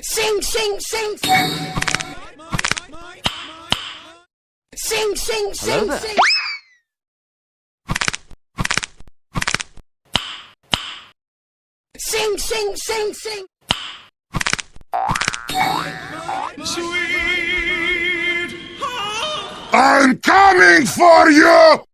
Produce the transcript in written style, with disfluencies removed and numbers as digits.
Sing, sing, sing. Sing, sing, sing, there. sing. Sing, sing, sing, sing. I'm coming for you!